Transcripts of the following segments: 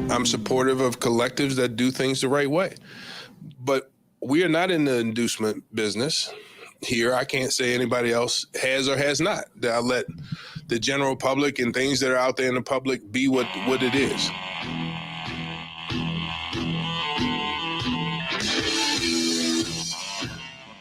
I'm supportive of collectives that do things the right way. But we are not in the inducement business here. I can't say anybody else has or has not. I'll let the general public and things that are out there in the public be what it is.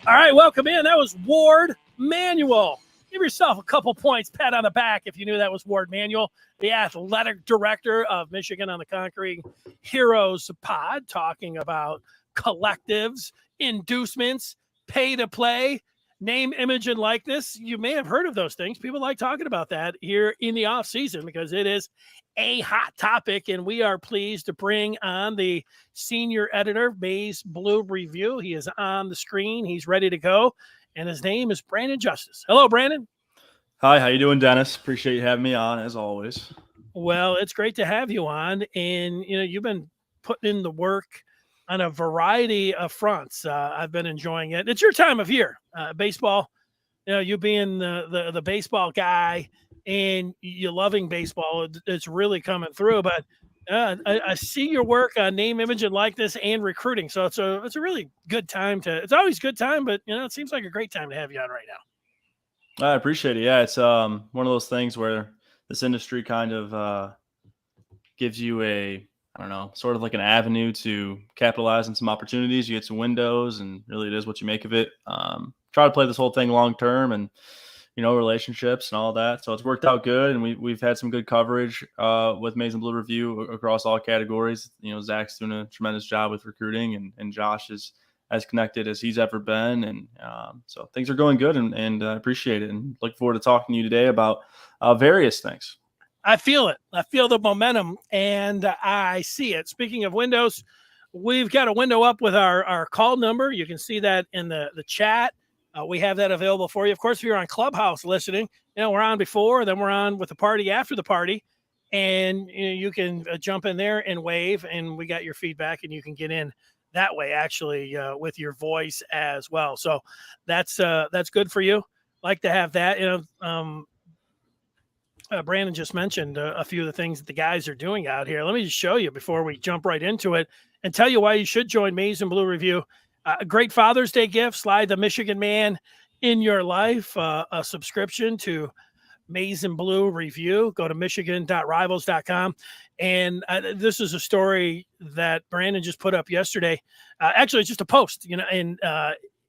All right, welcome in. That was Warde Manuel. Give yourself a couple points, pat on the back if you knew that was Warde Manuel, the athletic director of Michigan on the Conquering Heroes pod, talking about collectives, inducements, pay to play, name, image, and likeness. You may have heard of those things. People like talking about that here in the off season because it is a hot topic, and we are pleased to bring on the senior editor, Maize Blue Review. He is on the screen. He's ready to go, and his name is Brandon Justice. Hello, Brandon. Hi, how you doing, Dennis? Appreciate you having me on, as always. Well, it's great to have you on, and you've been putting in the work on a variety of fronts. I've been enjoying it. It's your time of year, baseball. You being the baseball guy and you loving baseball, it's really coming through. But I see your work on name, image, and likeness and recruiting. So it's a really good time it's always a good time, but it seems like a great time to have you on right now. I appreciate it. Yeah, it's one of those things where this industry kind of gives you sort of like an avenue to capitalize on some opportunities. You get some windows, and really it is what you make of it. Try to play this whole thing long term, and relationships and all that. So it's worked out good, and we've had some good coverage with Maize Blue Review across all categories. Zach's doing a tremendous job with recruiting, and Josh is as connected as he's ever been, and so things are going good, and I appreciate it, and look forward to talking to you today about various things. I feel it. I feel the momentum, and I see it. Speaking of windows, we've got a window up with our call number. You can see that in the chat. We have that available for you. Of course, if you're on Clubhouse listening, we're on before, then we're on with the party after the party, and you can jump in there and wave, and we got your feedback, and you can get in that way, actually, with your voice as well. So that's good for you. Like to have that. Brandon just mentioned a few of the things that the guys are doing out here. Let me just show you before we jump right into it and tell you why you should join Maize Blue Review. A great Father's Day gift, slide the Michigan man in your life, a subscription to Maize Blue Review. Go to michigan.rivals.com. And this is a story that Brandon just put up yesterday. Actually, it's just a post, and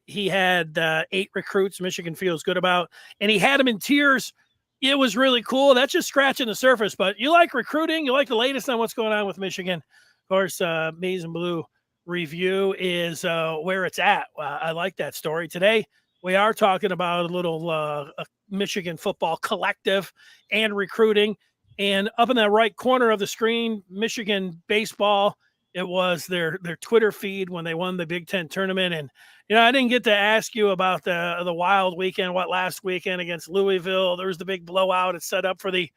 he had 8 recruits Michigan feels good about, and he had them in tears. It was really cool. That's just scratching the surface, but you like recruiting, you like the latest on what's going on with Michigan. Of course, Maize Blue Review is where it's at. I like that story. Today, we are talking about a little Michigan football collective and recruiting. And up in that right corner of the screen, Michigan baseball, it was their Twitter feed when they won the Big Ten tournament. And, I didn't get to ask you about the wild weekend, last weekend against Louisville. There was the big blowout. It's set up for the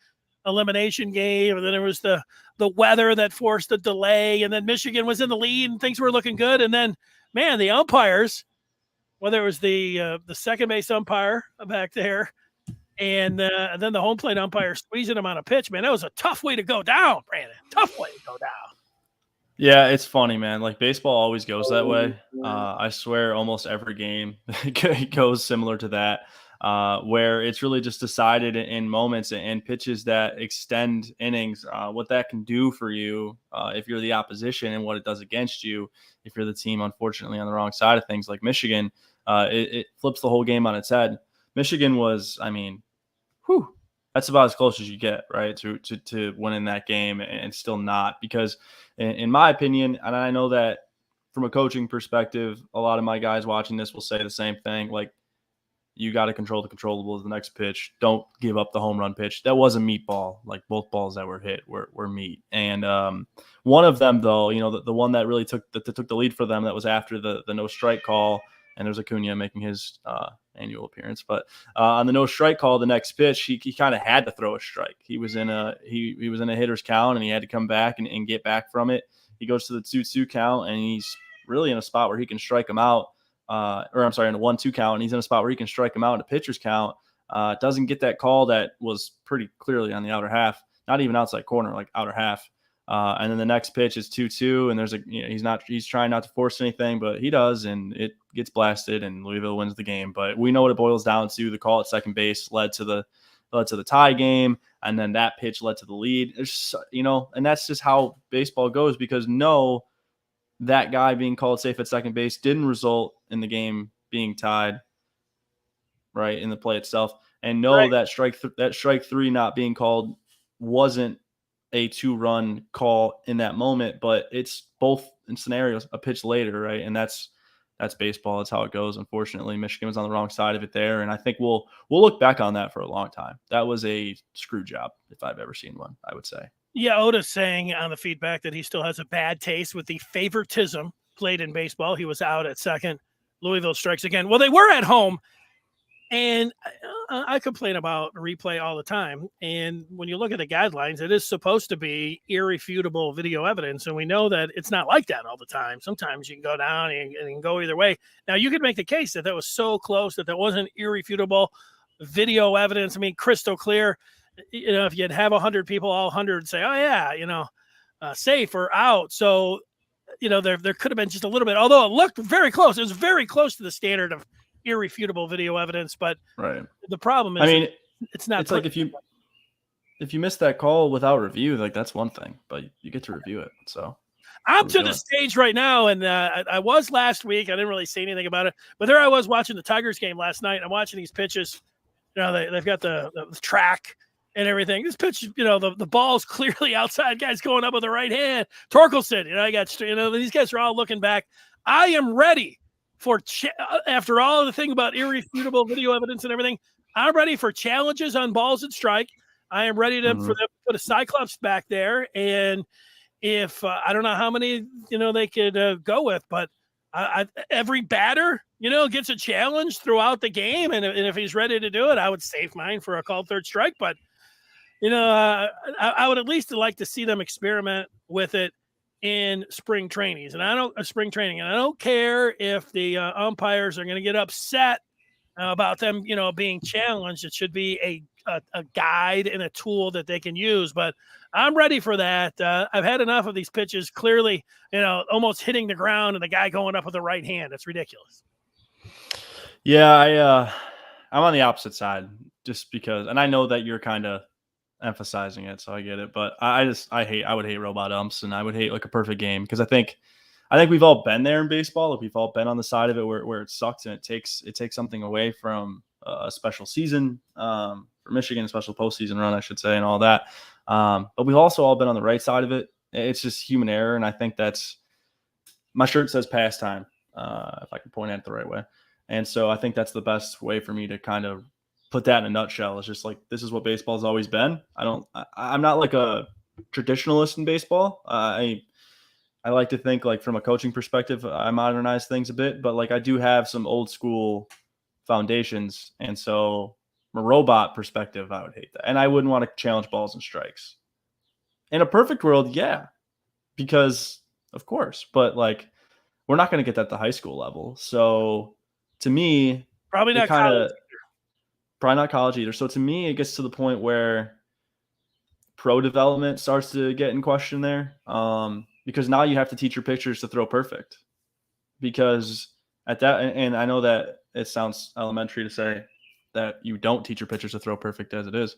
elimination game. And then there was the weather that forced a delay. And then Michigan was in the lead and things were looking good. And then, man, the umpires, whether it was the second base umpire back there and then the home plate umpire squeezing him on a pitch, man, that was a tough way to go down, Brandon. Tough way to go down. Yeah, it's funny, man. Like, baseball always goes that way. I swear almost every game goes similar to that, where it's really just decided in moments and pitches that extend innings, what that can do for you if you're the opposition and what it does against you if you're the team, unfortunately, on the wrong side of things like Michigan. It flips the whole game on its head. Michigan was, that's about as close as you get, right, to winning that game, and still not, because in my opinion, and I know that from a coaching perspective, a lot of my guys watching this will say the same thing, like, you got to control the controllables. The next pitch, don't give up the home run pitch. That was a meatball. Like, both balls that were hit were meat. And one of them, though, the one that really took the lead for them, that was after the no strike call, and there's Acuna making his annual appearance. But on the no strike call, the next pitch, he kind of had to throw a strike. He was in a hitter's count, and he had to come back and get back from it. He goes to the 2-2 count, and he's really in a spot where he can strike him out. In a 1-2 count, and he's in a spot where he can strike him out in a pitcher's count. Doesn't get that call that was pretty clearly on the outer half, not even outside corner, like outer half. And then the next pitch is 2-2, and there's he's trying not to force anything, but he does, and it gets blasted, and Louisville wins the game. But we know what it boils down to. The call at second base led to the tie game, and then that pitch led to the lead. There's, and that's just how baseball goes, because that guy being called safe at second base didn't result in the game being tied, right, in the play itself. And Right. that strike three not being called wasn't a 2-run call in that moment, but it's both in scenarios a pitch later, right? And that's baseball. That's how it goes. Unfortunately, Michigan was on the wrong side of it there, and I think we'll look back on that for a long time. That was a screw job if I've ever seen one, I would say. Yeah, Oda's saying on the feedback that he still has a bad taste with the favoritism played in baseball. He was out at second. Louisville strikes again. Well, they were at home, and I complain about replay all the time. And when you look at the guidelines, it is supposed to be irrefutable video evidence, and we know that it's not like that all the time. Sometimes you can go down and you can go either way. Now, you could make the case that was so close that wasn't irrefutable video evidence. I mean, crystal clear. If you'd have 100 people, all 100 say, oh, yeah, safe or out. So, there could have been just a little bit, although it looked very close. It was very close to the standard of irrefutable video evidence. But right. The problem is, it's not. It's like if you miss that call without review, like that's one thing, but you get to review it. So I'm to the stage right now, and I was last week. I didn't really say anything about it, but there I was watching the Tigers game last night. I'm watching these pitches. They've got the track and everything. This pitch, the ball's clearly outside. Guy's going up with the right hand. Torkelson, these guys are all looking back. I am ready for after all of the thing about irrefutable video evidence and everything. I'm ready for challenges on balls and strike. I am ready for them to put a Cyclops back there. And if I don't know how many they could go with, but every batter gets a challenge throughout the game, and if he's ready to do it, I would save mine for a called third strike. But I would at least like to see them experiment with it in spring trainings, and I don't care if the umpires are going to get upset about them, being challenged. It should be a guide and a tool that they can use. But I'm ready for that. I've had enough of these pitches clearly, almost hitting the ground and the guy going up with the right hand. It's ridiculous. Yeah, I'm on the opposite side just because, and I know that you're kind of emphasizing it, so I get it. But I would hate robot umps, and I would hate like a perfect game, because I think we've all been there in baseball. Like, we've all been on the side of it where it sucks, and it takes something away from a special season for Michigan, a special postseason run, I should say, and all that. But we've also all been on the right side of it. It's just human error, and I think that's, my shirt says pastime, if I can point at it the right way. And so I think that's the best way for me to kind of put that in a nutshell. It's just like, this is what baseball's always been. I'm not like a traditionalist in baseball. I like to think, like, from a coaching perspective, I modernize things a bit, but like I do have some old school foundations. And so from a robot perspective, I would hate that. And I wouldn't want to challenge balls and strikes. In a perfect world, yeah, because of course, but like, we're not going to get that at the high school level. So to me, probably not college either. So to me, it gets to the point where pro development starts to get in question there. Because now you have to teach your pitchers to throw perfect, because at that, and I know that it sounds elementary to say that you don't teach your pitchers to throw perfect as it is.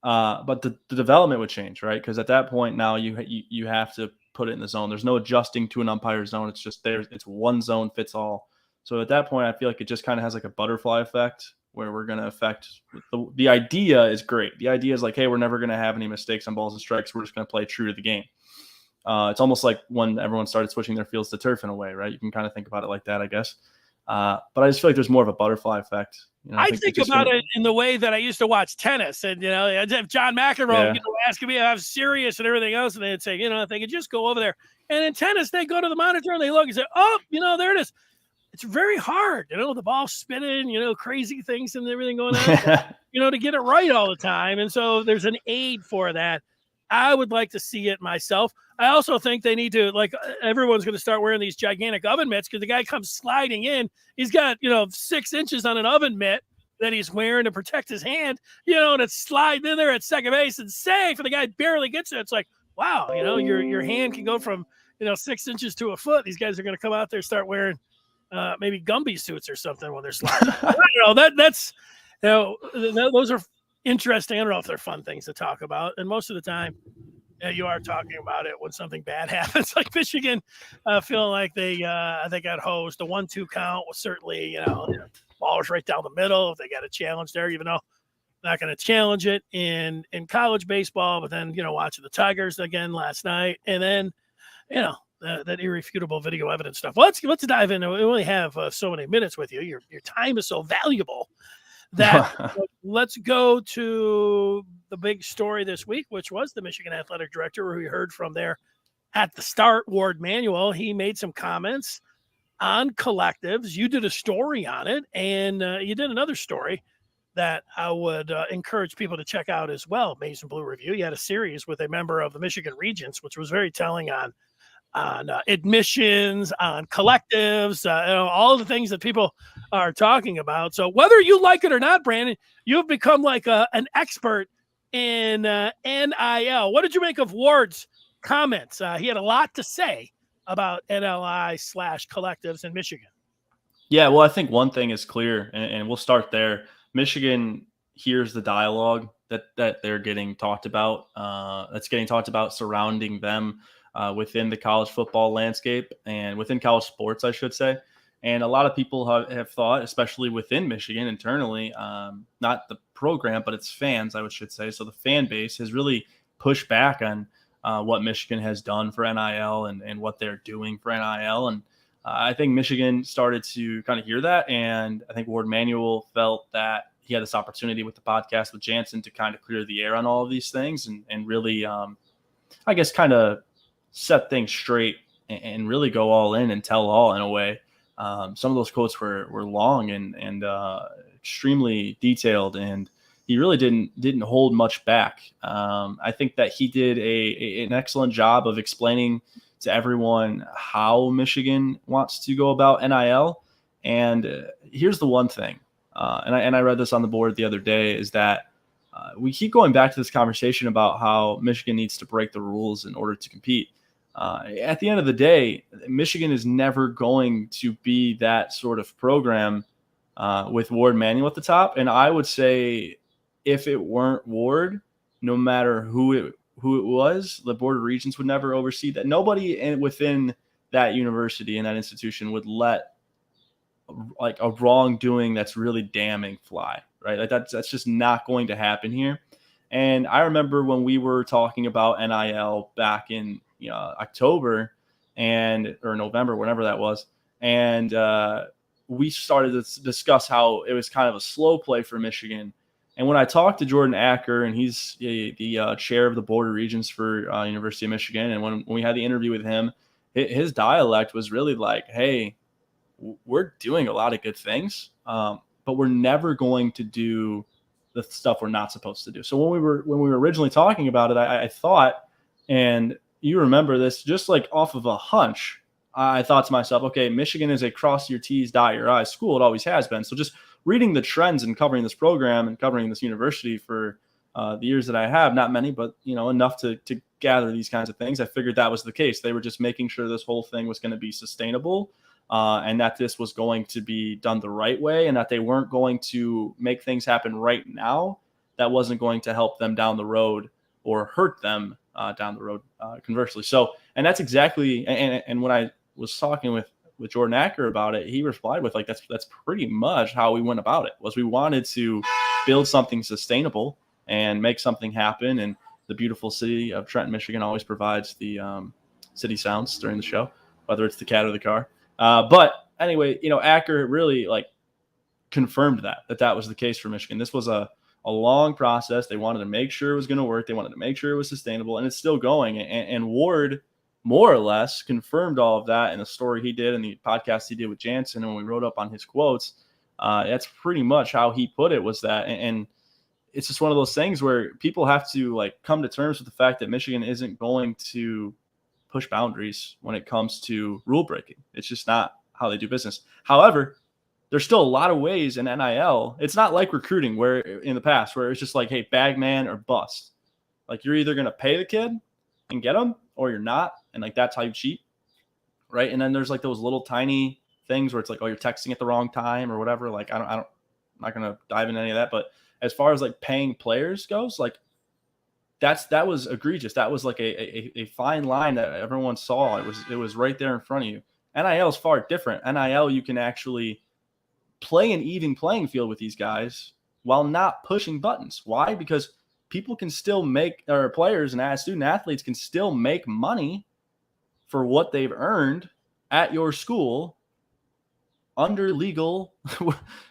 But the development would change, right? Because at that point now you have to put it in the zone. There's no adjusting to an umpire zone. It's just it's one zone fits all. So at that point, I feel like it just kind of has like a butterfly effect, where we're going to affect the idea is great. The idea is like, hey, we're never going to have any mistakes on balls and strikes. We're just going to play true to the game. It's almost like when everyone started switching their fields to turf in a way, right? You can kind of think about it like that, I guess. But I just feel like there's more of a butterfly effect. I think about it in the way that I used to watch tennis, and if John McEnroe asking me if I'm serious and everything else, and they'd say, if they could just go over there. And in tennis, they go to the monitor and they look and say, oh, there it is. It's very hard, the ball's spinning, crazy things and everything going on, to get it right all the time. And so there's an aid for that. I would like to see it myself. I also think they need to, like, everyone's going to start wearing these gigantic oven mitts, because the guy comes sliding in. He's got, 6 inches on an oven mitt that he's wearing to protect his hand, and it's sliding in there at second base and safe. And the guy barely gets it. It's like, wow, your hand can go from 6 inches to a foot. These guys are going to come out there, start wearing maybe Gumby suits or something when they're sliding. I don't know. That's those are interesting. I don't know if they're fun things to talk about, and most of the time, you are talking about it when something bad happens, like Michigan feeling like they got hosed. The 1-2 count was certainly ball was right down the middle. If they got a challenge there, even though not going to challenge it in college baseball, but then watching the Tigers again last night, and then that irrefutable video evidence stuff. Well, let's dive in. We only have so many minutes with you. Your time is so valuable that let's go to the big story this week, which was the Michigan athletic director, who we heard from there at the start, Warde Manuel. He made some comments on collectives. You did a story on it, and you did another story that I would encourage people to check out as well. Maize and Blue Review. You had a series with a member of the Michigan Regents, which was very telling on admissions, on collectives, all the things that people are talking about. So whether you like it or not, Brandon, you've become like an expert in NIL. What did you make of Warde's comments? He had a lot to say about NLI/collectives in Michigan. Yeah, well, I think one thing is clear, and we'll start there. Michigan hears the dialogue that they're getting talked about, that's getting talked about surrounding them within the college football landscape and within college sports, I should say. And a lot of people have thought, especially within Michigan internally, not the program, but its fans, I should say. So the fan base has really pushed back on what Michigan has done for NIL and what they're doing for NIL. And I think Michigan started to kind of hear that. And I think Warde Manuel felt that he had this opportunity with the podcast with Jansen to kind of clear the air on all of these things and really, I guess, kind of set things straight and really go all in and tell all in a way. Some of those quotes were long and extremely detailed, and he really didn't hold much back. I think that he did an excellent job of explaining to everyone how Michigan wants to go about NIL. And here's the one thing, and I read this on the board the other day, is that we keep going back to this conversation about how Michigan needs to break the rules in order to compete. At the end of the day, Michigan is never going to be that sort of program with Warde Manuel at the top. And I would say if it weren't Warde, no matter who it was, the Board of Regents would never oversee that. Nobody within that university and that institution would let like a wrongdoing that's really damning fly, right? Like that's just not going to happen here. And I remember when we were talking about NIL back in October or November, whenever that was, and we started to discuss how it was kind of a slow play for Michigan. And when I talked to Jordan Acker, and he's the chair of the Board of Regents for University of Michigan, and when we had the interview with him, his dialect was really like, hey, we're doing a lot of good things, but we're never going to do the stuff we're not supposed to do. So when we were originally talking about it, I thought, and you remember this, just like off of a hunch, I thought to myself, okay, Michigan is a cross your T's, dot your I's school. It always has been. So just reading the trends and covering this program and covering this university for the years that I have, not many, but enough to gather these kinds of things, I figured that was the case. They were just making sure this whole thing was going to be sustainable, and that this was going to be done the right way, and that they weren't going to make things happen right now that wasn't going to help them down the road or hurt them down the road, conversely. So, and that's exactly, and when I was talking with Jordan Acker about it, he replied with, like, that's pretty much how we went about it. Was we wanted to build something sustainable and make something happen. And the beautiful city of Trenton, Michigan always provides the city sounds during the show, whether it's the cat or the car. But anyway, Acker really confirmed that was the case for Michigan. This was a long process. They wanted to make sure it was going to work. They wanted to make sure it was sustainable, and it's still going. And Warde more or less confirmed all of that in the story he did and the podcast he did with Jansen. And when we wrote up on his quotes, that's pretty much how he put it, was that. And it's just one of those things where people have to come to terms with the fact that Michigan isn't going to push boundaries when it comes to rule breaking. It's just not how they do business. However, there's still a lot of ways in NIL. It's not like recruiting where in the past where it's just like, hey, bag man or bust. Like, you're either going to pay the kid and get them, or you're not. And like, that's how you cheat. Right. And then there's like those little tiny things where it's like, oh, you're texting at the wrong time or whatever. Like, I'm not going to dive into any of that. But as far as like paying players goes, like that was egregious. That was like a fine line that everyone saw. It was right there in front of you. NIL is far different. NIL, you can actually play an even playing field with these guys while not pushing buttons. Why? Because people can still make, or players and student athletes can still make money for what they've earned at your school under legal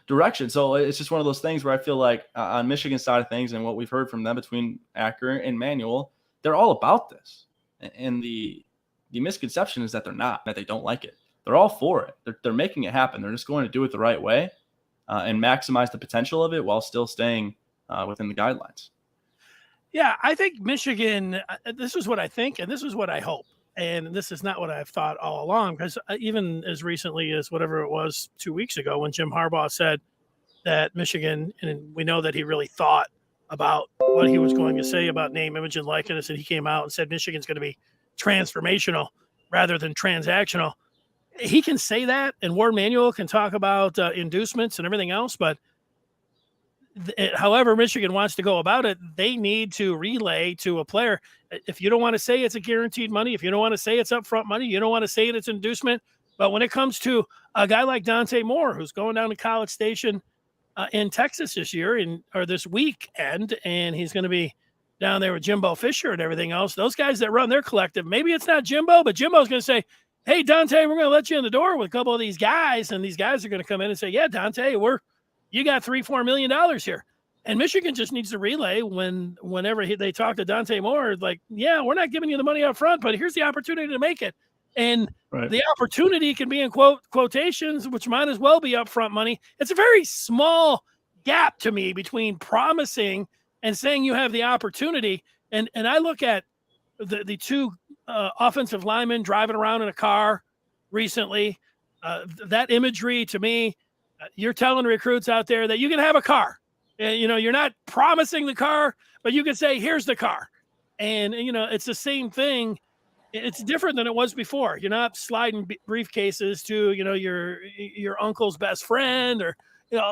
direction. So it's just one of those things where I feel like on Michigan's side of things and what we've heard from them between Acker and Manuel, they're all about this. And the misconception is that they're not, that they don't like it. They're all for it. They're making it happen. They're just going to do it the right way and maximize the potential of it while still staying within the guidelines. Yeah, I think Michigan, this is what I think, and this is what I hope. And this is not what I've thought all along, because even as recently as whatever it was 2 weeks ago when Jim Harbaugh said that Michigan, and we know that he really thought about what he was going to say about name, image, and likeness, and he came out and said Michigan's going to be transformational rather than transactional. He can say that, and Warde Manuel can talk about inducements and everything else, but however Michigan wants to go about it, they need to relay to a player. If you don't want to say it's a guaranteed money, if you don't want to say it's upfront money, you don't want to say it's inducement. But when it comes to a guy like Dante Moore, who's going down to College Station in Texas this year or this weekend, and he's going to be down there with Jimbo Fisher and everything else, those guys that run their collective, maybe it's not Jimbo, but Jimbo's going to say, hey, Dante, we're going to let you in the door with a couple of these guys. And these guys are going to come in and say, yeah, Dante, you got $3-4 million here. And Michigan just needs to relay whenever they talk to Dante Moore, like, yeah, we're not giving you the money up front, but here's the opportunity to make it. And the opportunity can be in quotations, which might as well be upfront money. It's a very small gap to me between promising and saying you have the opportunity. And I look at the two offensive linemen driving around in a car recently. That imagery to me, you're telling recruits out there that you can have a car. You're not promising the car, but you can say, here's the car. And, it's the same thing. It's different than it was before. You're not sliding briefcases to, your uncle's best friend or,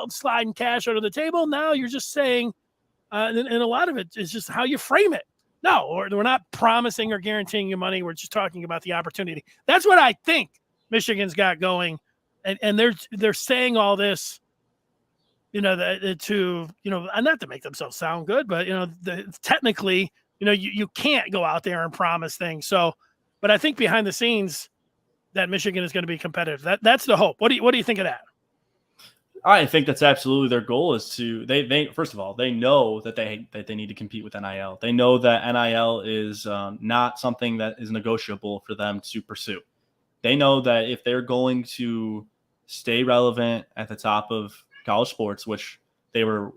sliding cash under the table. Now you're just saying, and a lot of it is just how you frame it. No, or we're not promising or guaranteeing you money. We're just talking about the opportunity. That's what I think Michigan's got going. And they're saying all this, not to make themselves sound good, but technically, you can't go out there and promise things. So, but I think behind the scenes, that Michigan is going to be competitive. That's the hope. What do you think of that? I think that's absolutely their goal. Is to they first of all, they know that they need to compete with NIL. They know that NIL is not something that is negotiable for them to pursue. They know that if they're going to stay relevant at the top of college sports, which they were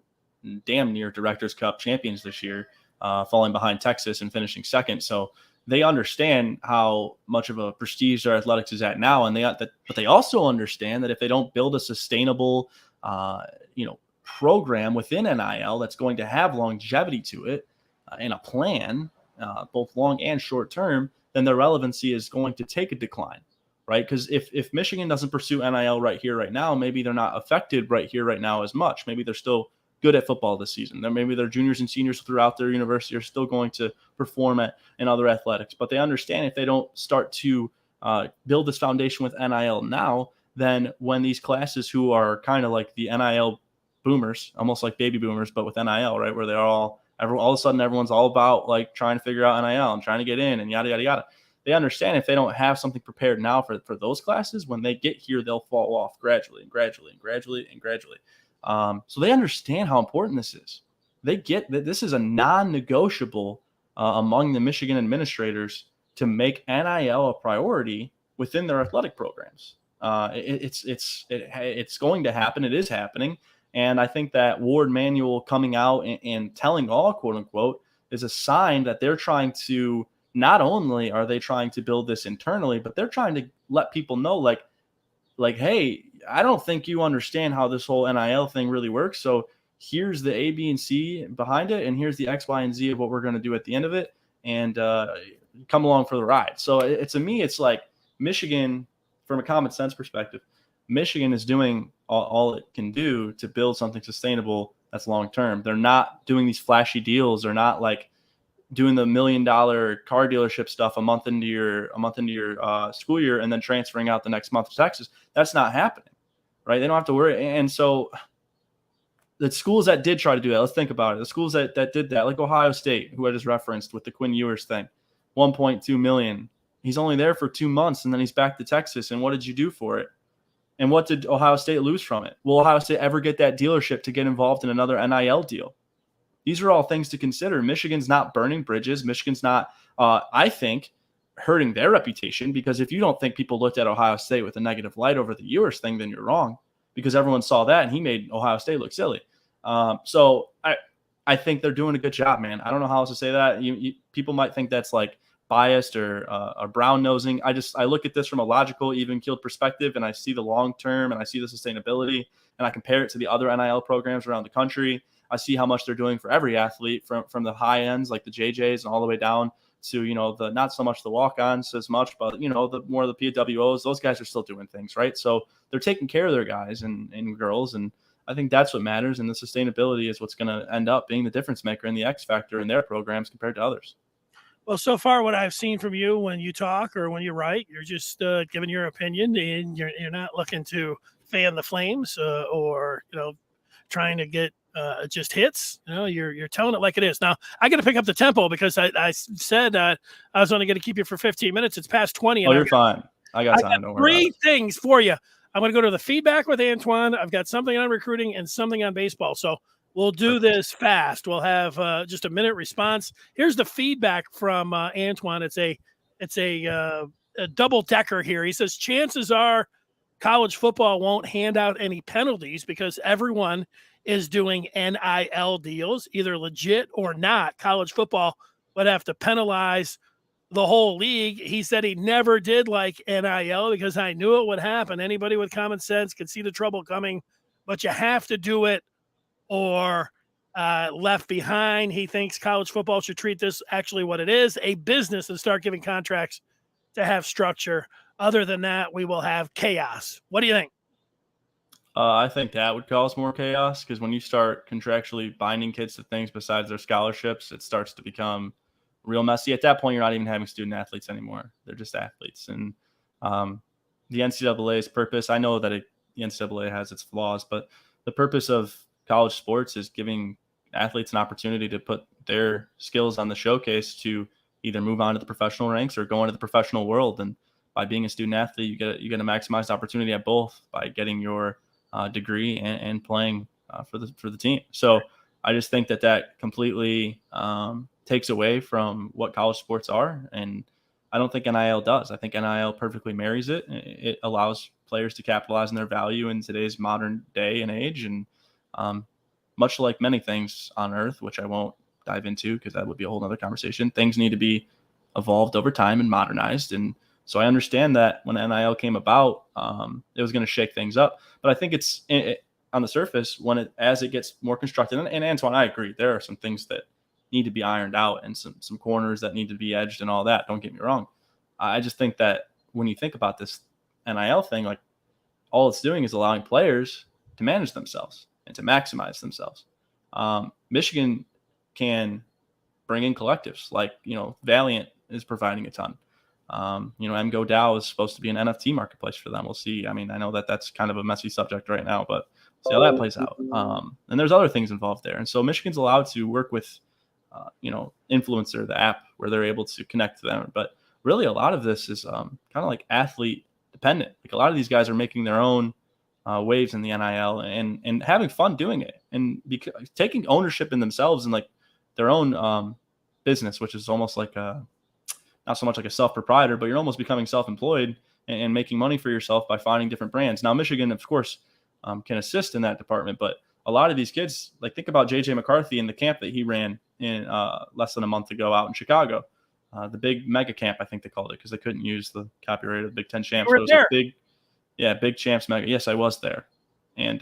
damn near Directors Cup champions this year, falling behind Texas and finishing second. So they understand how much of a prestige their athletics is at now, but they also understand that if they don't build a sustainable, program within NIL that's going to have longevity to it and a plan, both long and short term, then their relevancy is going to take a decline. Right? Because if Michigan doesn't pursue NIL right here, right now, maybe they're not affected right here, right now as much. Maybe they're still good at football this season. Maybe their juniors and seniors throughout their university are still going to perform in other athletics. But they understand if they don't start to build this foundation with NIL now, then when these classes who are kind of like the NIL boomers, almost like baby boomers, but with NIL, right, where they're all of a sudden everyone's all about like trying to figure out NIL and trying to get in and yada, yada, yada. They understand if they don't have something prepared now for those classes, when they get here, they'll fall off gradually. So they understand how important this is. They get that this is a non-negotiable among the Michigan administrators to make NIL a priority within their athletic programs. It's going to happen. It is happening. And I think that Warde Manuel coming out and telling all, quote unquote, is a sign that they're trying to, not only are they trying to build this internally, but they're trying to let people know like, hey, I don't think you understand how this whole NIL thing really works. So here's the A, B, and C behind it. And here's the X, Y, and Z of what we're going to do at the end of it. And come along for the ride. So to me, it's like Michigan, from a common sense perspective, Michigan is doing all it can do to build something sustainable that's long term. They're not doing these flashy deals. They're not like doing the $1 million car dealership stuff a month into your school year and then transferring out the next month to Texas. That's not happening, right? They don't have to worry. And so the schools that did try to do that, let's think about it. The schools that did that, like Ohio State, who I just referenced with the Quinn Ewers thing, $1.2 million. He's only there for 2 months and then he's back to Texas. And what did you do for it? And what did Ohio State lose from it? Will Ohio State ever get that dealership to get involved in another NIL deal? These are all things to consider. Michigan's not burning bridges. Michigan's not, I think, hurting their reputation, because if you don't think people looked at Ohio State with a negative light over the Ewers thing, then you're wrong, because everyone saw that and he made Ohio State look silly. So I think they're doing a good job, man. I don't know how else to say that. People might think that's like biased or brown nosing. I look at this from a logical, even-keeled perspective, and I see the long term and I see the sustainability, and I compare it to the other NIL programs around the country. I see how much they're doing for every athlete, from the high ends like the JJs and all the way down to, the not so much the walk-ons as much, but the more of the PWOs. Those guys are still doing things, right? So they're taking care of their guys and girls, and I think that's what matters. And the sustainability is what's going to end up being the difference maker and the X factor in their programs compared to others. Well, so far, what I've seen from you when you talk or when you write, you're just giving your opinion, and you're not looking to fan the flames or trying to get just hits. You're telling it like it is. Now, I got to pick up the tempo because I said I was only going to keep you for 15 minutes. It's past 20. Oh, you're fine. I got time. Don't worry about it. 3 things for you. I'm going to go to the feedback with Antoine. I've got something on recruiting and something on baseball. So we'll do this fast. We'll have just a minute response. Here's the feedback from Antoine. It's a double decker here. He says, chances are college football won't hand out any penalties because everyone is doing NIL deals, either legit or not. College football would have to penalize the whole league. He said he never did like NIL because I knew it would happen. Anybody with common sense could see the trouble coming, but you have to do it or left behind. He thinks college football should treat this actually what it is, a business, and start giving contracts to have structure. Other than that, we will have chaos. What do you think? I think that would cause more chaos, because when you start contractually binding kids to things besides their scholarships, it starts to become real messy. At that point, you're not even having student athletes anymore. They're just athletes. And the NCAA's purpose, I know that the NCAA has its flaws, but the purpose of college sports is giving athletes an opportunity to put their skills on the showcase to either move on to the professional ranks or go into the professional world. And by being a student athlete, you get a maximized opportunity at both by getting your degree and playing for the team. So I just think that completely takes away from what college sports are, and I don't think NIL does. I think NIL perfectly marries it. It allows players to capitalize on their value in today's modern day and age, and much like many things on earth, which I won't dive into because that would be a whole other conversation, things need to be evolved over time and modernized. And so I understand that when NIL came about, it was going to shake things up. But I think it's on the surface, as it gets more constructed, and Antoine, I agree, there are some things that need to be ironed out and some corners that need to be edged and all that. Don't get me wrong. I just think that when you think about this NIL thing, like, all it's doing is allowing players to manage themselves and to maximize themselves. Michigan can bring in collectives like, Valiant is providing a ton. MGO DAO is supposed to be an NFT marketplace for them. We'll see. I mean, I know that that's kind of a messy subject right now, but see how that plays out. And there's other things involved there. And so Michigan's allowed to work with, Influencer, the app, where they're able to connect to them. But really a lot of this is kind of like athlete dependent. Like, a lot of these guys are making their own waves in the NIL and having fun doing it, and taking ownership in themselves and like their own business, which is almost like not so much like a self-proprietor, but you're almost becoming self-employed and making money for yourself by finding different brands. Now, Michigan, of course, can assist in that department, but a lot of these kids, like, think about JJ McCarthy and the camp that he ran in less than a month ago out in Chicago, the big mega camp, I think they called it, because they couldn't use the copyright of the Big Ten champs. You were there. Big champs mega. Yes, I was there. And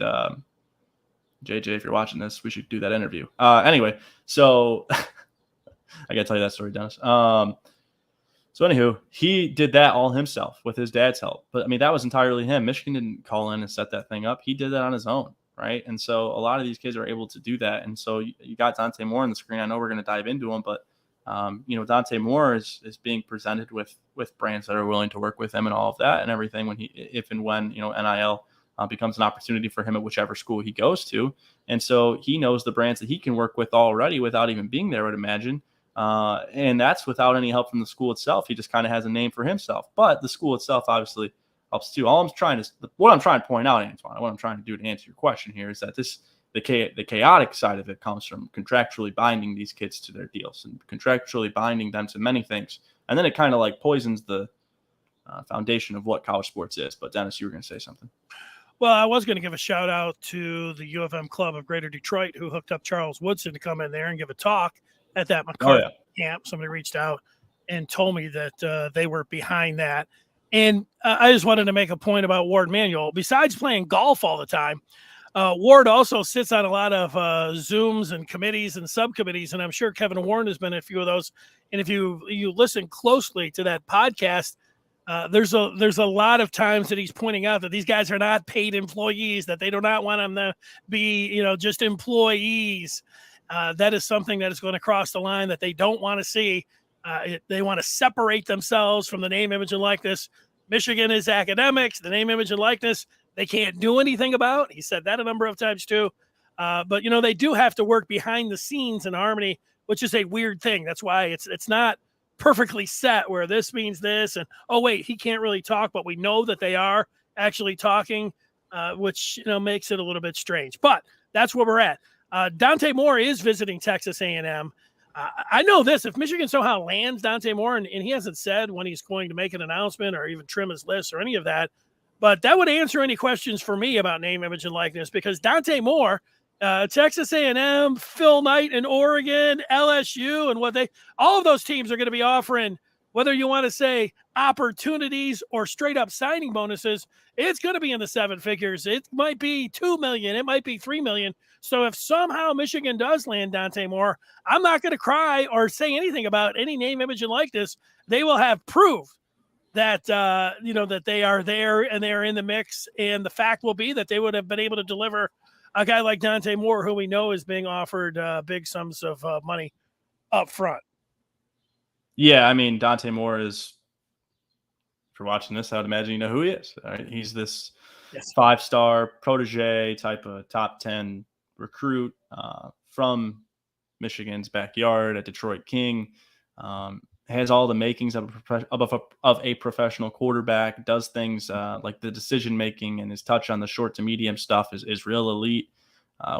JJ, if you're watching this, we should do that interview. Anyway, so I got to tell you that story, Dennis. So anywho, he did that all himself with his dad's help. But I mean, that was entirely him. Michigan didn't call in and set that thing up. He did that on his own, right? And so a lot of these kids are able to do that. And so you got Dante Moore on the screen. I know we're going to dive into him, but Dante Moore is being presented with brands that are willing to work with him and all of that and everything if and when NIL becomes an opportunity for him at whichever school he goes to. And so he knows the brands that he can work with already without even being there, I would imagine. And that's without any help from the school itself. He just kind of has a name for himself, but the school itself obviously helps too. What I'm trying to point out, Antoine, what I'm trying to do to answer your question here is that the chaotic side of it comes from contractually binding these kids to their deals and contractually binding them to many things. And then it kind of like poisons the foundation of what college sports is. But Dennis, you were going to say something. Well, I was going to give a shout out to the U of M Club of Greater Detroit, who hooked up Charles Woodson to come in there and give a talk at that McCarthy camp. Somebody reached out and told me that they were behind that. And I just wanted to make a point about Warde Manuel. Besides playing golf all the time, Ward also sits on a lot of Zooms and committees and subcommittees, and I'm sure Kevin Warren has been in a few of those. And if you listen closely to that podcast, there's a lot of times that he's pointing out that these guys are not paid employees, that they do not want them to be, just employees. That is something that is going to cross the line that they don't want to see. They want to separate themselves from the name, image, and likeness. Michigan is academics. The name, image, and likeness they can't do anything about. He said that a number of times too. But they do have to work behind the scenes in harmony, which is a weird thing. That's why it's not perfectly set where this means this and, oh, wait, he can't really talk, but we know that they are actually talking, which, makes it a little bit strange. But that's where we're at. Dante Moore is visiting Texas A&M. I know this. If Michigan somehow lands Dante Moore, and he hasn't said when he's going to make an announcement or even trim his list or any of that, but that would answer any questions for me about name, image, and likeness, because Dante Moore, Texas A&M, Phil Knight in Oregon, LSU, and all of those teams are going to be offering, whether you want to say opportunities or straight up signing bonuses, it's going to be in the seven figures. It might be $2 million. It might be $3 million. So if somehow Michigan does land Dante Moore, I'm not going to cry or say anything about any name, image, and likeness. They will have proved that, that they are there and they are in the mix. And the fact will be that they would have been able to deliver a guy like Dante Moore, who we know is being offered big sums of money up front. Yeah, I mean, Dante Moore is, if you're watching this, I would imagine you know who he is. Right? He's this 5-star protege type of top 10 recruit from Michigan's backyard at Detroit King. Has all the makings of a professional quarterback, does things like the decision making and his touch on the short to medium stuff is real elite,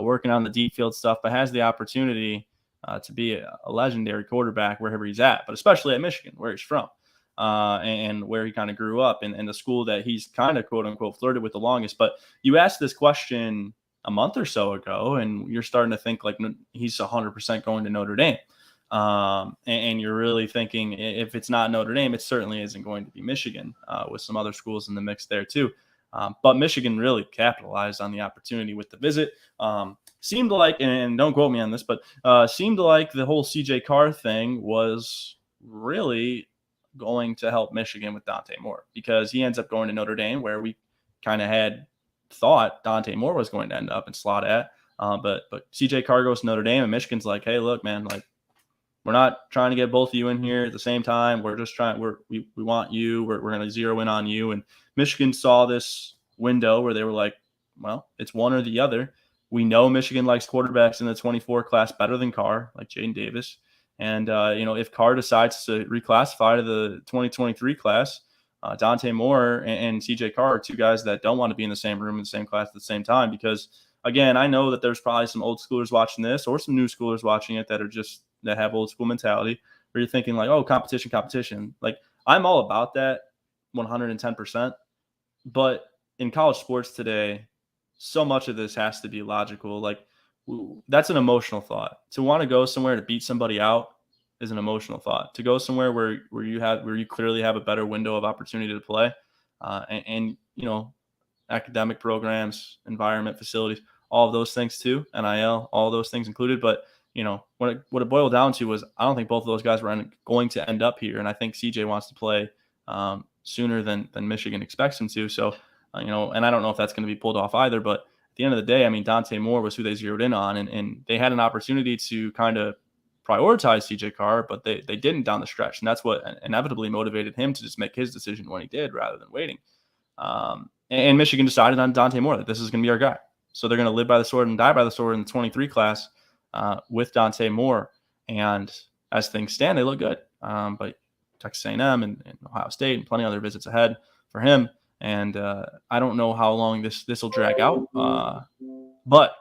working on the deep field stuff, but has the opportunity to be a legendary quarterback wherever he's at, but especially at Michigan, where he's from, and where he kind of grew up and the school that he's kind of quote unquote flirted with the longest. But you asked this question a month or so ago, and you're starting to think like he's 100% going to Notre Dame. And you're really thinking if it's not Notre Dame, it certainly isn't going to be Michigan, with some other schools in the mix there too. But Michigan really capitalized on the opportunity with the visit. Seemed like, and don't quote me on this, but seemed like the whole CJ Carr thing was really going to help Michigan with Dante Moore, because he ends up going to Notre Dame, where we kind of had thought Dante Moore was going to end up and slot at. But CJ Carr goes to Notre Dame, and Michigan's like, hey, look, man, like, we're not trying to get both of you in here at the same time. We're just trying. We want you. We're going to zero in on you. And Michigan saw this window where they were like, well, it's one or the other. We know Michigan likes quarterbacks in the 24 class better than Carr, like Jaden Davis. And if Carr decides to reclassify to the 2023 class, Dante Moore and CJ Carr are two guys that don't want to be in the same room in the same class at the same time. Because again, I know that there's probably some old schoolers watching this or some new schoolers watching it that have old school mentality, where you're thinking like, oh, competition. Like, I'm all about that 110%. But in college sports today, so much of this has to be logical. Like, that's an emotional thought. To want to go somewhere to beat somebody out is an emotional thought. To go somewhere where you clearly have a better window of opportunity to play, and academic programs, environment, facilities, all of those things too, NIL, all those things included. But what it boiled down to was I don't think both of those guys were going to end up here. And I think CJ wants to play sooner than Michigan expects him to. So, and I don't know if that's going to be pulled off either. But at the end of the day, I mean, Dante Moore was who they zeroed in on. And they had an opportunity to kind of prioritize CJ Carr, but they didn't down the stretch. And that's what inevitably motivated him to just make his decision when he did rather than waiting. And Michigan decided on Dante Moore that this is going to be our guy. So they're going to live by the sword and die by the sword in the 23 class with Dante Moore. And as things stand, they look good. But Texas A&M and Ohio State and plenty of other visits ahead for him. And I don't know how long this will drag out. But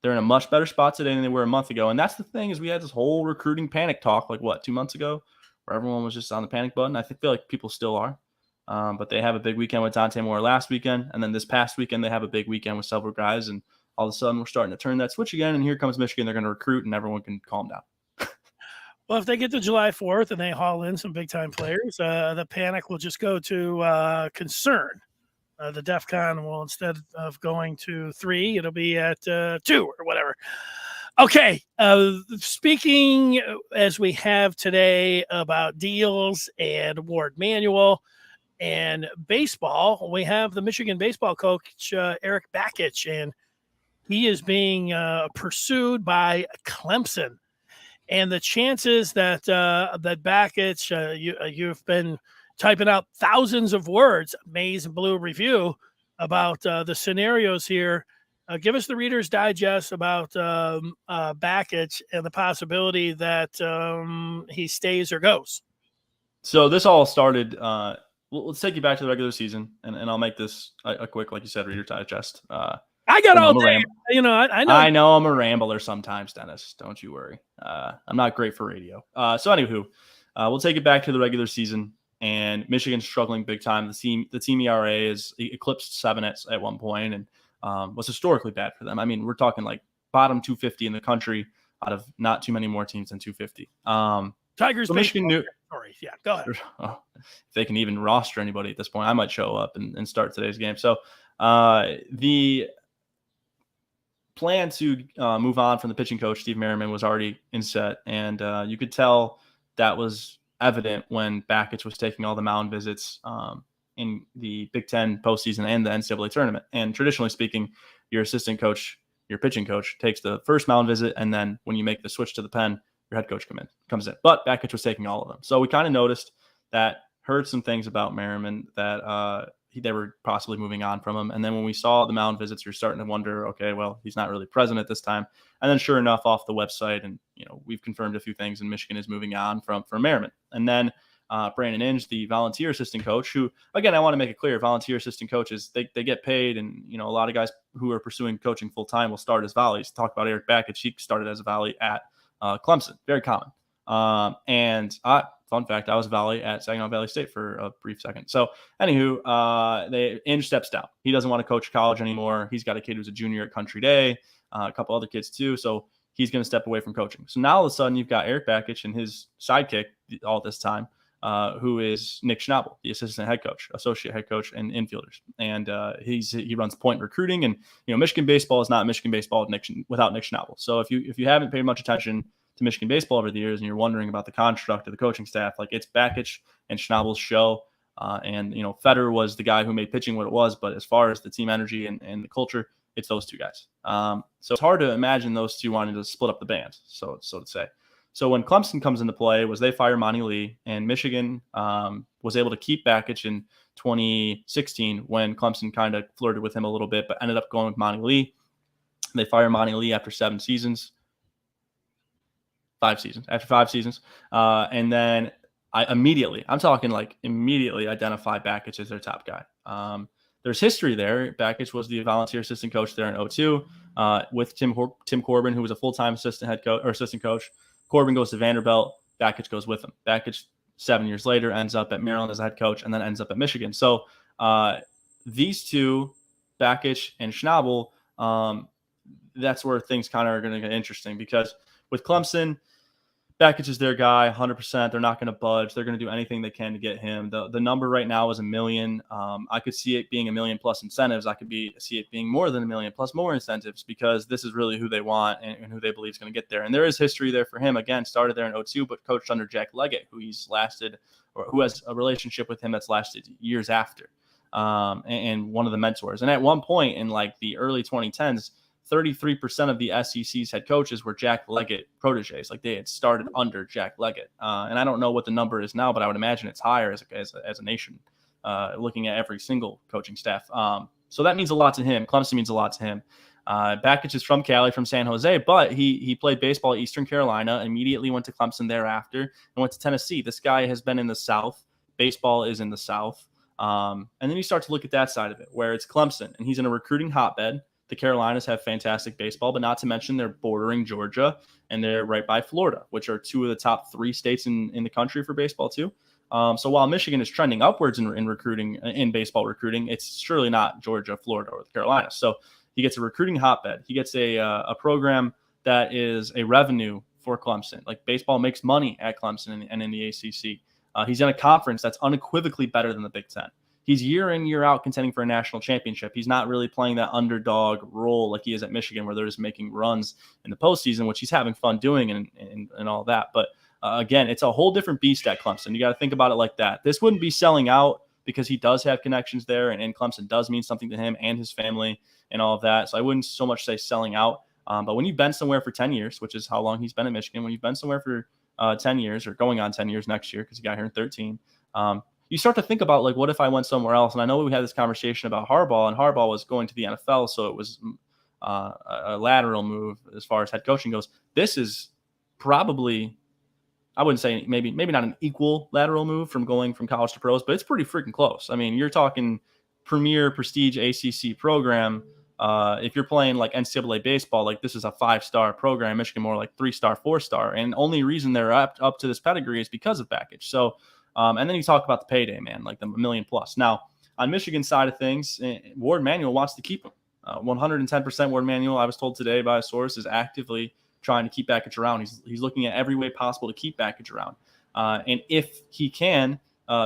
they're in a much better spot today than they were a month ago. And that's the thing is we had this whole recruiting panic talk, 2 months ago, where everyone was just on the panic button. I feel like people still are. But they have a big weekend with Dante Moore last weekend. And then this past weekend, they have a big weekend with several guys. And all of a sudden, we're starting to turn that switch again. And here comes Michigan. They're going to recruit, and everyone can calm down. Well, if they get to July 4th and they haul in some big-time players, the panic will just go to concern. The DEF CON will, instead of going to 3, it'll be at 2 or whatever. Okay, speaking as we have today about deals and Warde Manuel and baseball, we have the Michigan baseball coach, Erik Bakich, and he is being pursued by Clemson. And the chances that Bakich, you've been typing out thousands of words, Maize and Blue Review, about the scenarios here. Give us the Reader's Digest about Bakich and the possibility that he stays or goes. So this all started. Let's take you back to the regular season, and I'll make this a quick, like you said, Reader's Digest. I got all day. I know. I know I'm a rambler sometimes, Dennis. Don't you worry. I'm not great for radio. So anywho, we'll take it back to the regular season. And Michigan's struggling big time. The team ERA is eclipsed 7 at one point, and was historically bad for them. I mean, we're talking like bottom 250 in the country out of not too many more teams than 250. Tigers. So Michigan knew. Sorry, yeah, go ahead. If they can even roster anybody at this point, I might show up and start today's game. So the plan to move on from the pitching coach, Steve Merriman, was already in set, and you could tell that was evident when Bakich was taking all the mound visits in the Big Ten postseason and the NCAA tournament. And traditionally speaking, your assistant coach, your pitching coach, takes the first mound visit, and then when you make the switch to the pen, your head coach comes in. But Bakich was taking all of them. So we kind of noticed that, heard some things about Merriman that they were possibly moving on from him. And then when we saw the mound visits, you're starting to wonder, okay, well, he's not really present at this time. And then sure enough, off the website, and we've confirmed a few things, and Michigan is moving on from Merriman. And then Brandon Inge, the volunteer assistant coach, who, again, I want to make it clear, volunteer assistant coaches, they get paid, and a lot of guys who are pursuing coaching full time will start as volleys. Talk about Erik Bakich, he started as a volley at Clemson, very common. And fun fact, I was a volley at Saginaw Valley State for a brief second. So anywho, Inge steps down. He doesn't want to coach college anymore. He's got a kid who's a junior at Country Day, a couple other kids too. So he's going to step away from coaching. So now all of a sudden you've got Erik Bakich and his sidekick all this time, who is Nick Schnabel, the assistant head coach, associate head coach, and infielders. And he runs point recruiting. And Michigan baseball is not Michigan baseball without Nick Schnabel. So if you haven't paid much attention to Michigan baseball over the years, and you're wondering about the construct of the coaching staff, like, it's Bakich and Schnabel's show. And Feder was the guy who made pitching what it was, but as far as the team energy and the culture, it's those two guys. So it's hard to imagine those two wanting to split up the band, so to say. So when Clemson comes into play, was they fire Monty Lee, and Michigan was able to keep Bakich in 2016 when Clemson kind of flirted with him a little bit, but ended up going with Monty Lee. They fire Monty Lee after 5 seasons. And then I immediately identify Bakich as their top guy. There's history there. Bakich was the volunteer assistant coach there in 2002 with Tim Corbin, who was a full-time assistant coach. Corbin goes to Vanderbilt. Bakich goes with him. Bakich, 7 years later, ends up at Maryland as a head coach, and then ends up at Michigan. So these two, Bakich and Schnabel, that's where things kind of are going to get interesting, because with Clemson, Bakich is their guy, 100%. They're not going to budge. They're going to do anything they can to get him. The number right now is $1 million. I could see it being $1 million plus incentives. I could see it being more than $1 million plus more incentives, because this is really who they want and who they believe is going to get there. And there is history there for him. Again, started there in 2002, but coached under Jack Leggett, who has a relationship with him that's lasted years after, and one of the mentors. And at one point in like the early 2010s, 33% of the SEC's head coaches were Jack Leggett proteges. Like they had started under Jack Leggett. And I don't know what the number is now, but I would imagine it's higher as a nation, looking at every single coaching staff. So that means a lot to him. Clemson means a lot to him. Bakich is from Cali, from San Jose, but he played baseball at Eastern Carolina, immediately went to Clemson thereafter, and went to Tennessee. This guy has been in the South. Baseball is in the South. And then you start to look at that side of it, where it's Clemson, and he's in a recruiting hotbed. The Carolinas have fantastic baseball, but not to mention they're bordering Georgia, and they're right by Florida, which are two of the top 3 states in the country for baseball too. So while Michigan is trending upwards in recruiting, in baseball recruiting, it's surely not Georgia, Florida, or the Carolinas. So he gets a recruiting hotbed. He gets a program that is a revenue for Clemson. Like baseball makes money at Clemson and in the ACC. He's in a conference that's unequivocally better than the Big Ten. He's year in, year out contending for a national championship. He's not really playing that underdog role like he is at Michigan, where they're just making runs in the postseason, which he's having fun doing and all that. But again, it's a whole different beast at Clemson. You got to think about it like that. This wouldn't be selling out, because he does have connections there, and Clemson does mean something to him and his family and all of that. So I wouldn't so much say selling out. But when you've been somewhere for 10 years, which is how long he's been at Michigan, when you've been somewhere for 10 years, or going on 10 years next year, because he got here in 13, you start to think about, like, what if I went somewhere else? And I know we had this conversation about Harbaugh, and Harbaugh was going to the NFL, so it was a lateral move as far as head coaching goes. This is probably, I wouldn't say maybe not an equal lateral move from going from college to pros, but it's pretty freaking close. I mean, you're talking premier prestige ACC program. If you're playing like NCAA baseball, like this is a 5-star program. Michigan more like 3-star, 4-star, and only reason they're up to this pedigree is because of Bakich. So. And then you talk about the payday, man, like the $1 million plus. Now, on Michigan's side of things, Warde Manuel wants to keep him. 110% Warde Manuel, I was told today by a source, is actively trying to keep Bakich around. He's looking at every way possible to keep Bakich around. And if he can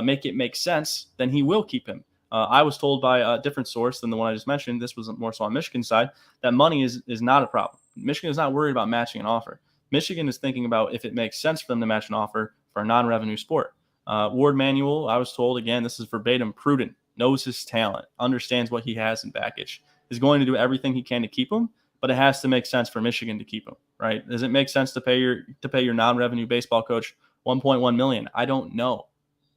make it make sense, then he will keep him. I was told by a different source than the one I just mentioned, this was more so on Michigan's side, that money is not a problem. Michigan is not worried about matching an offer. Michigan is thinking about if it makes sense for them to match an offer for a non-revenue sport. Warde Manuel, I was told, again, this is verbatim, prudent, knows his talent, understands what he has in Bakich, is going to do everything he can to keep him, but it has to make sense for Michigan to keep him, right? Does it make sense to pay your non-revenue baseball coach $1.1 million? I don't know,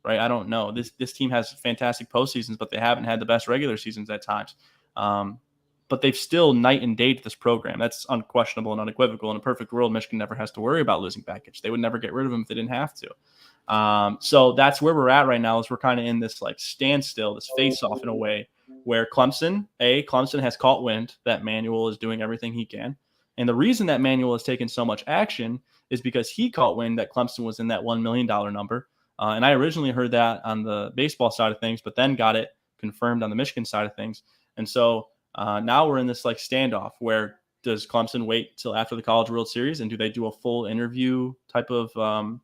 right? I don't know. This team has fantastic postseasons, but they haven't had the best regular seasons at times. But they've still night and day to this program. That's unquestionable and unequivocal. In a perfect world, Michigan never has to worry about losing Bakich. They would never get rid of him if they didn't have to. So that's where we're at right now, is we're kind of in this like standstill, this face-off in a way, where Clemson has caught wind that Manuel is doing everything he can. And the reason that Manuel has taken so much action is because he caught wind that Clemson was in that $1 million number. And I originally heard that on the baseball side of things, but then got it confirmed on the Michigan side of things. And so now we're in this like standoff where, does Clemson wait till after the College World Series, and do they do a full interview type of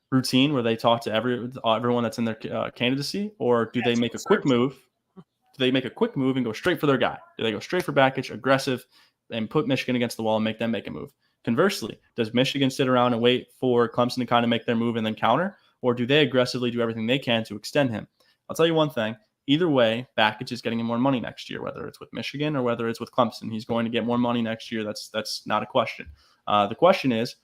routine where they talk to everyone that's in their candidacy, or do they make a quick move? Do they make a quick move and go straight for their guy? Do they go straight for Bakich, aggressive, and put Michigan against the wall and make them make a move? Conversely, does Michigan sit around and wait for Clemson to kind of make their move and then counter, or do they aggressively do everything they can to extend him? I'll tell you one thing. Either way, Bakich is getting him more money next year, whether it's with Michigan or whether it's with Clemson. He's going to get more money next year. That's not a question. The question is,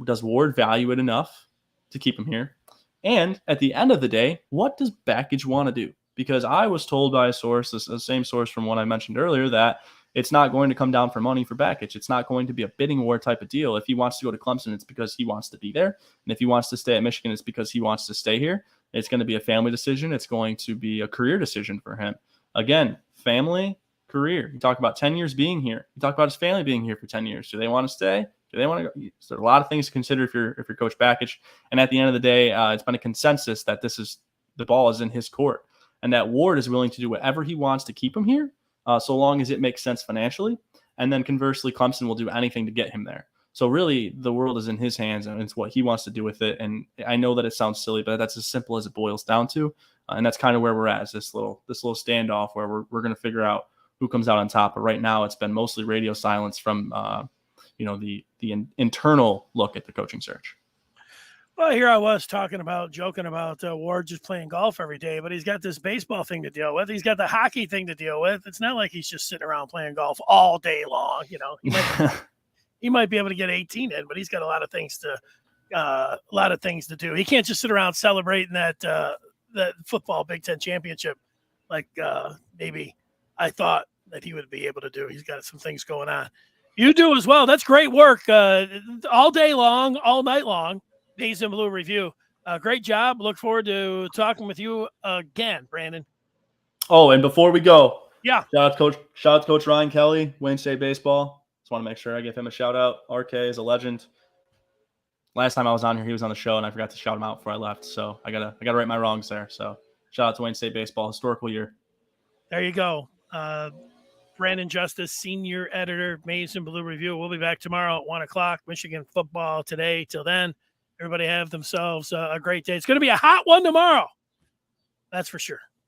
does Warde value it enough to keep him here? And at the end of the day, what does Bakich want to do? Because I was told by a source, the same source from what I mentioned earlier, that it's not going to come down for money for Bakich. It's not going to be a bidding war type of deal. If he wants to go to Clemson, it's because he wants to be there. And if he wants to stay at Michigan, it's because he wants to stay here. It's going to be a family decision. It's going to be a career decision for him. Again, family, career. You talk about 10 years being here. You talk about his family being here for 10 years. Do they want to stay? Do they want to go? So there are a lot of things to consider if you're Coach Bakich. And at the end of the day, it's been a consensus that the ball is in his court, and that Warde is willing to do whatever he wants to keep him here, so long as it makes sense financially. And then conversely, Clemson will do anything to get him there. So really, the world is in his hands, and it's what he wants to do with it. And I know that it sounds silly, but that's as simple as it boils down to. And that's kind of where we're at, is this little standoff where we're going to figure out who comes out on top. But right now, it's been mostly radio silence from the internal look at the coaching search. Well, here I was joking about Ward just playing golf every day, but he's got this baseball thing to deal with. He's got the hockey thing to deal with. It's not like he's just sitting around playing golf all day long. He might be able to get 18 in, but he's got a lot of things to do. He can't just sit around celebrating that football Big Ten championship like maybe I thought that he would be able to do. He's got some things going on. You do as well. That's great work all day long, all night long. Maize and Blue Review. Great job. Look forward to talking with you again, Brandon. Oh, and before we go, yeah, shout out to Coach Ryan Kelly, Wayne State baseball. Just want to make sure I give him a shout out. RK is a legend. Last time I was on here, he was on the show, and I forgot to shout him out before I left. So I gotta right my wrongs there. So shout out to Wayne State baseball, historical year. There you go. Brandon Justice, senior editor, Maize and Blue Review. We'll be back tomorrow at 1:00. Michigan football today. Till then, everybody have themselves a great day. It's going to be a hot one tomorrow. That's for sure.